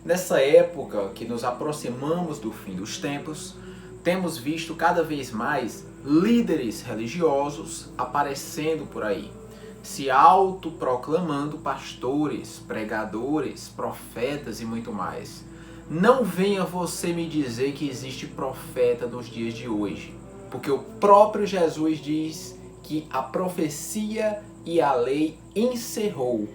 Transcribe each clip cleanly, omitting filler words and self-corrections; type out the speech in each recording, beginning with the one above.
Nessa época que nos aproximamos do fim dos tempos, temos visto cada vez mais líderes religiosos aparecendo por aí, se autoproclamando pastores, pregadores, profetas e muito mais. Não venha você me dizer que existe profeta nos dias de hoje, porque o próprio Jesus diz que a profecia e a lei encerrou,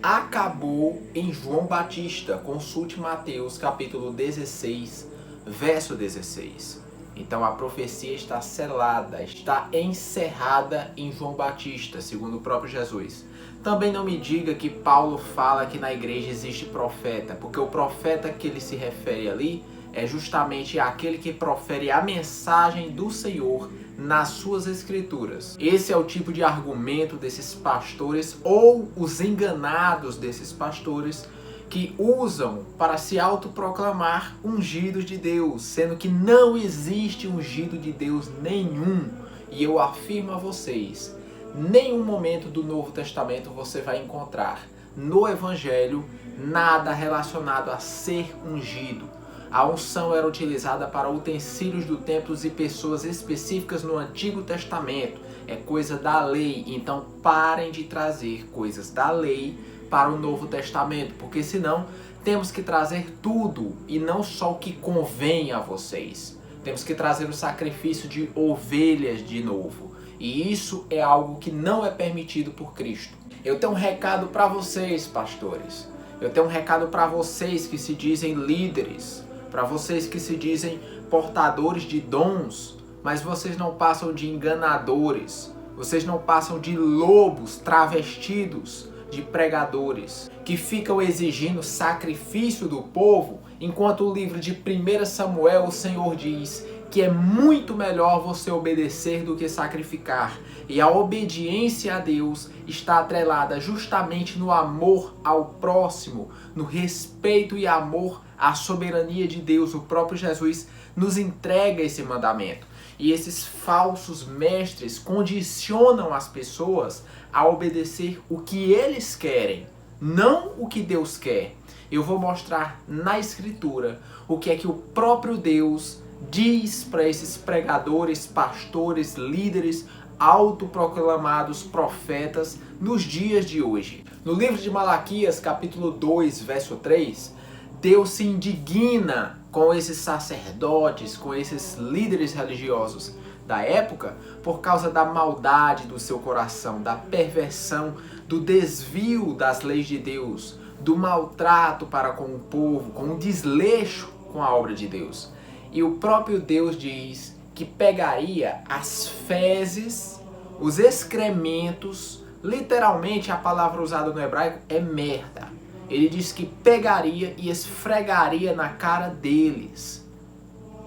acabou em João Batista. Consulte Mateus capítulo 16, verso 16. Então a profecia está selada, está encerrada em João Batista, segundo o próprio Jesus. Também não me diga que Paulo fala que na igreja existe profeta, porque o profeta que ele se refere ali é justamente aquele que profere a mensagem do Senhor nas suas escrituras. Esse é o tipo de argumento desses pastores ou os enganados desses pastores que usam para se autoproclamar ungidos de Deus, sendo que não existe ungido de Deus nenhum. E eu afirmo a vocês, nenhum momento do Novo Testamento você vai encontrar no Evangelho nada relacionado a ser ungido. A unção era utilizada para utensílios do templo e pessoas específicas no Antigo Testamento. É coisa da lei. Então parem de trazer coisas da lei para o Novo Testamento, porque senão temos que trazer tudo e não só o que convém a vocês. Temos que trazer o sacrifício de ovelhas de novo. E isso é algo que não é permitido por Cristo. Eu tenho um recado para vocês, pastores. Eu tenho um recado para vocês que se dizem líderes, para vocês que se dizem portadores de dons, mas vocês não passam de enganadores, vocês não passam de lobos travestidos de pregadores, que ficam exigindo sacrifício do povo, enquanto o livro de 1 Samuel, o Senhor diz que é muito melhor você obedecer do que sacrificar. E a obediência a Deus está atrelada justamente no amor ao próximo, no respeito e amor à soberania de Deus. O próprio Jesus nos entrega esse mandamento. E esses falsos mestres condicionam as pessoas a obedecer o que eles querem, não o que Deus quer. Eu vou mostrar na Escritura o que é que o próprio Deus diz para esses pregadores, pastores, líderes, autoproclamados profetas nos dias de hoje. No livro de Malaquias, capítulo 2, verso 3, Deus se indigna com esses sacerdotes, com esses líderes religiosos da época, por causa da maldade do seu coração, da perversão, do desvio das leis de Deus, do maltrato para com o povo, com o desleixo com a obra de Deus. E o próprio Deus diz que pegaria as fezes, os excrementos, literalmente a palavra usada no hebraico é merda. Ele diz que pegaria e esfregaria na cara deles.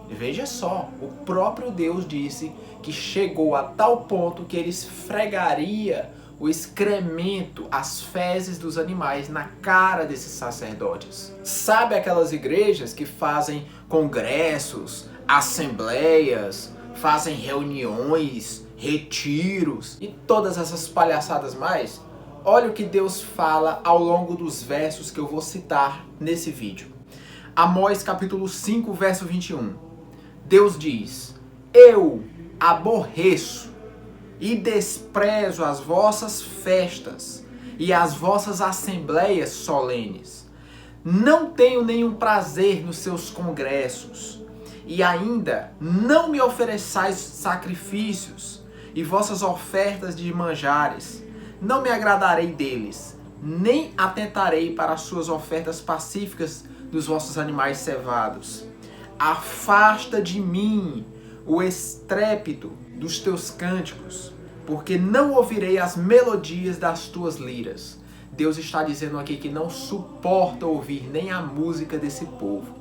Veja só, o próprio Deus disse que chegou a tal ponto que ele esfregaria o excremento, as fezes dos animais na cara desses sacerdotes. Sabe aquelas igrejas que fazem congressos, assembleias, fazem reuniões, retiros e todas essas palhaçadas mais? Olha o que Deus fala ao longo dos versos que eu vou citar nesse vídeo. Amós capítulo 5, verso 21. Deus diz: eu aborreço e desprezo as vossas festas e as vossas assembleias solenes. Não tenho nenhum prazer nos seus congressos, e ainda não me ofereçais sacrifícios e vossas ofertas de manjares. Não me agradarei deles, nem atentarei para as suas ofertas pacíficas dos vossos animais cevados. Afasta de mim o estrépito dos teus cânticos, porque não ouvirei as melodias das tuas liras. Deus está dizendo aqui que não suporta ouvir nem a música desse povo.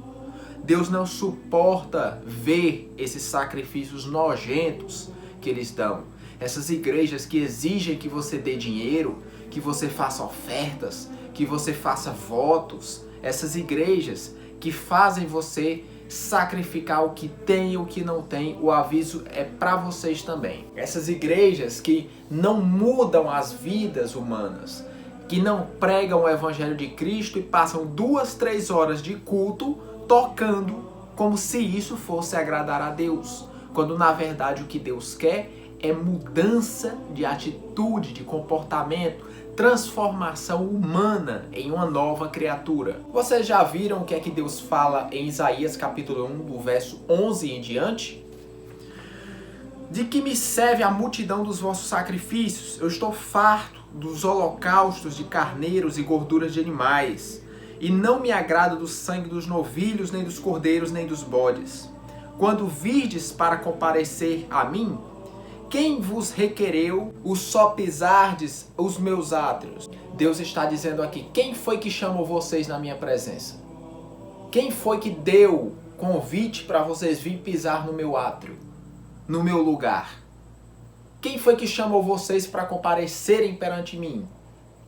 Deus não suporta ver esses sacrifícios nojentos que eles dão. Essas igrejas que exigem que você dê dinheiro, que você faça ofertas, que você faça votos. Essas igrejas que fazem você sacrificar o que tem e o que não tem, o aviso é para vocês também. Essas igrejas que não mudam as vidas humanas, que não pregam o Evangelho de Cristo e passam 2, 3 horas de culto tocando como se isso fosse agradar a Deus, quando na verdade o que Deus quer é mudança de atitude, de comportamento, transformação humana em uma nova criatura. Vocês já viram o que é que Deus fala em Isaías capítulo 1, do verso 11 em diante? De que me serve a multidão dos vossos sacrifícios? Eu estou farto dos holocaustos de carneiros e gorduras de animais, e não me agrada do sangue dos novilhos, nem dos cordeiros, nem dos bodes. Quando virdes para comparecer a mim, quem vos requereu o só pisardes os meus átrios? Deus está dizendo aqui, quem foi que chamou vocês na minha presença? Quem foi que deu convite para vocês virem pisar no meu átrio, no meu lugar? Quem foi que chamou vocês para comparecerem perante mim?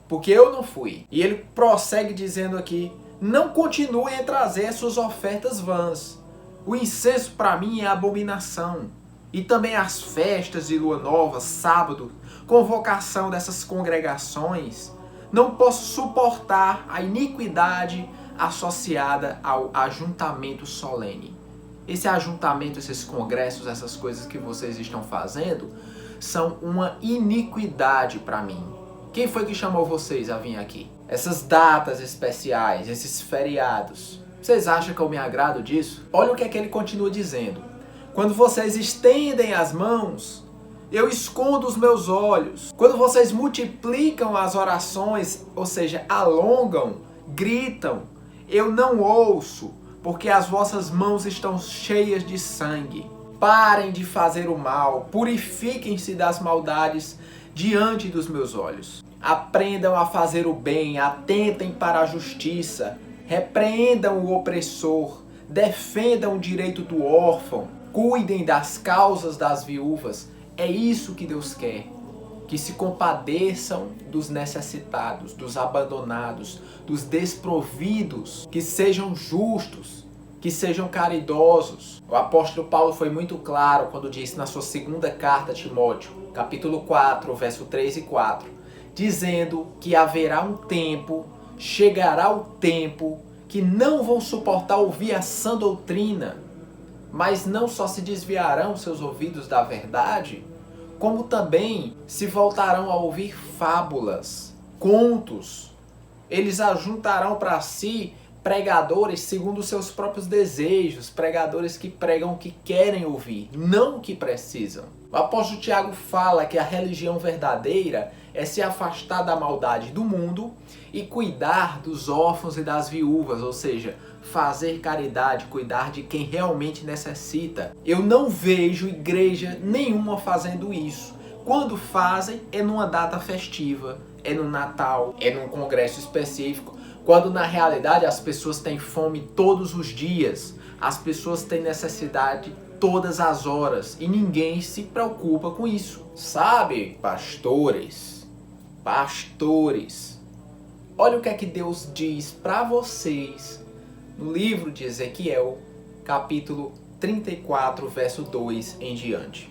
Porque eu não fui. E ele prossegue dizendo aqui, não continuem a trazer suas ofertas vãs. O incenso para mim é abominação. E também as festas de lua nova, sábado, convocação dessas congregações. Não posso suportar a iniquidade associada ao ajuntamento solene. Esse ajuntamento, esses congressos, essas coisas que vocês estão fazendo, são uma iniquidade para mim. Quem foi que chamou vocês a vir aqui? Essas datas especiais, esses feriados. Vocês acham que eu me agrado disso? Olha o que é que ele continua dizendo. Quando vocês estendem as mãos, eu escondo os meus olhos. Quando vocês multiplicam as orações, ou seja, alongam, gritam, eu não ouço, porque as vossas mãos estão cheias de sangue. Parem de fazer o mal, purifiquem-se das maldades diante dos meus olhos. Aprendam a fazer o bem, atentem para a justiça, repreendam o opressor, defendam o direito do órfão, cuidem das causas das viúvas. É isso que Deus quer. Que se compadeçam dos necessitados, dos abandonados, dos desprovidos, que sejam justos, que sejam caridosos. O apóstolo Paulo foi muito claro quando disse na sua segunda carta a Timóteo, capítulo 4, verso 3 e 4, dizendo que haverá um tempo, chegará o tempo, que não vão suportar ouvir a sã doutrina, mas não só se desviarão seus ouvidos da verdade, como também se voltarão a ouvir fábulas, contos. Eles ajuntarão para si pregadores segundo seus próprios desejos, pregadores que pregam o que querem ouvir, não o que precisam. O apóstolo Tiago fala que a religião verdadeira é se afastar da maldade do mundo e cuidar dos órfãos e das viúvas, ou seja, fazer caridade, cuidar de quem realmente necessita. Eu não vejo igreja nenhuma fazendo isso. Quando fazem, é numa data festiva, é no Natal, é num congresso específico, quando na realidade as pessoas têm fome todos os dias, as pessoas têm necessidade todas as horas e ninguém se preocupa com isso. Sabe, pastores, olha o que é que Deus diz para vocês no livro de Ezequiel, capítulo 34, verso 2 em diante.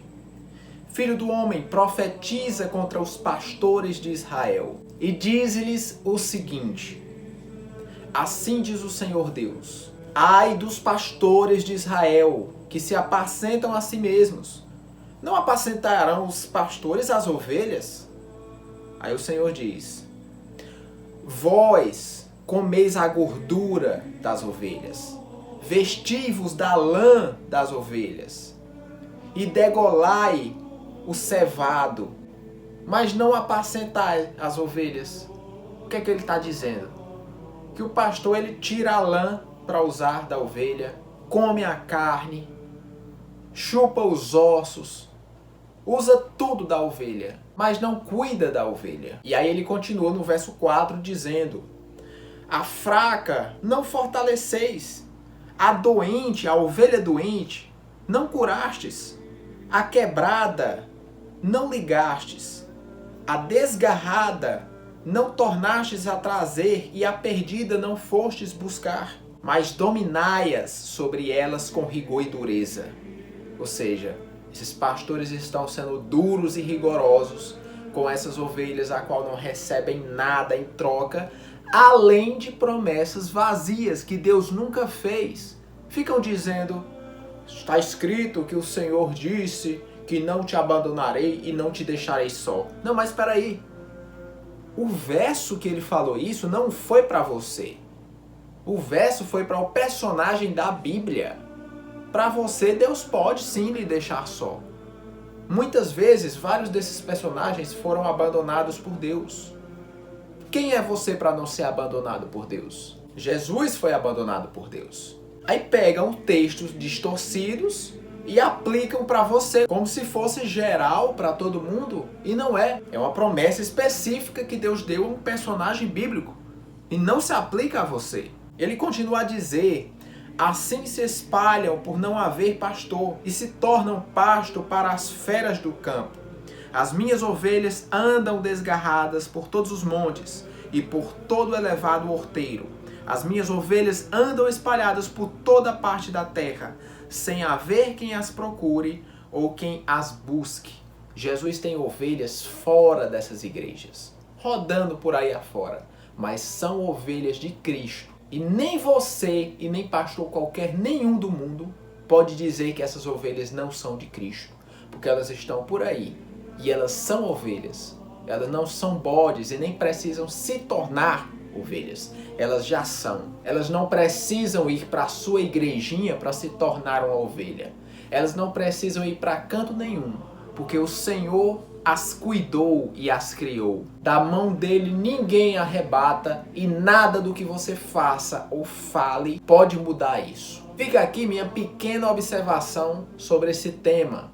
Filho do homem, profetiza contra os pastores de Israel e dize-lhes o seguinte: assim diz o Senhor Deus, ai dos pastores de Israel, que se apacentam a si mesmos. Não apacentarão os pastores as ovelhas? Aí o Senhor diz, vós comeis a gordura das ovelhas, vestivos da lã das ovelhas, e degolai o cevado, mas não apacentai as ovelhas. O que é que ele está dizendo? Que o pastor ele tira a lã para usar da ovelha, come a carne, chupa os ossos, usa tudo da ovelha, mas não cuida da ovelha. E aí ele continua no verso 4 dizendo, a fraca não fortaleceis, a doente, a ovelha doente, não curastes, a quebrada não ligastes, a desgarrada não tornastes a trazer e a perdida não fostes buscar, mas dominai-as sobre elas com rigor e dureza. Ou seja, esses pastores estão sendo duros e rigorosos com essas ovelhas a qual não recebem nada em troca, além de promessas vazias que Deus nunca fez. Ficam dizendo, está escrito que o Senhor disse que não te abandonarei e não te deixarei só. Não, mas espera aí. O verso que ele falou isso não foi para você. O verso foi para o personagem da Bíblia. Para você, Deus pode sim lhe deixar só. Muitas vezes, vários desses personagens foram abandonados por Deus. Quem é você para não ser abandonado por Deus? Jesus foi abandonado por Deus. Aí pegam textos distorcidos e aplicam para você como se fosse geral para todo mundo. E não é. É uma promessa específica que Deus deu a um personagem bíblico. E não se aplica a você. Ele continua a dizer, assim se espalham por não haver pastor e se tornam pasto para as feras do campo. As minhas ovelhas andam desgarradas por todos os montes e por todo o elevado horteiro. As minhas ovelhas andam espalhadas por toda parte da terra, sem haver quem as procure ou quem as busque. Jesus tem ovelhas fora dessas igrejas, rodando por aí afora, mas são ovelhas de Cristo. E nem você e nem pastor qualquer nenhum do mundo pode dizer que essas ovelhas não são de Cristo, porque elas estão por aí e elas são ovelhas. Elas não são bodes e nem precisam se tornar ovelhas. Elas já são. Elas não precisam ir para a sua igrejinha para se tornar uma ovelha. Elas não precisam ir para canto nenhum, porque o Senhor as cuidou e as criou. Da mão dele ninguém arrebata e nada do que você faça ou fale pode mudar isso. Fica aqui minha pequena observação sobre esse tema,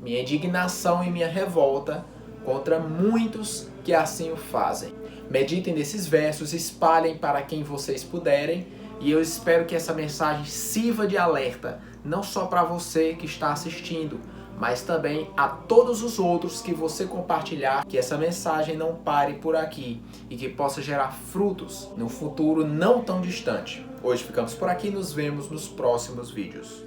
minha indignação e minha revolta contra muitos que assim o fazem. Meditem nesses versos, espalhem para quem vocês puderem e eu espero que essa mensagem sirva de alerta, não só para você que está assistindo, mas também a todos os outros que você compartilhar, que essa mensagem não pare por aqui e que possa gerar frutos no futuro não tão distante. Hoje ficamos por aqui, nos vemos nos próximos vídeos.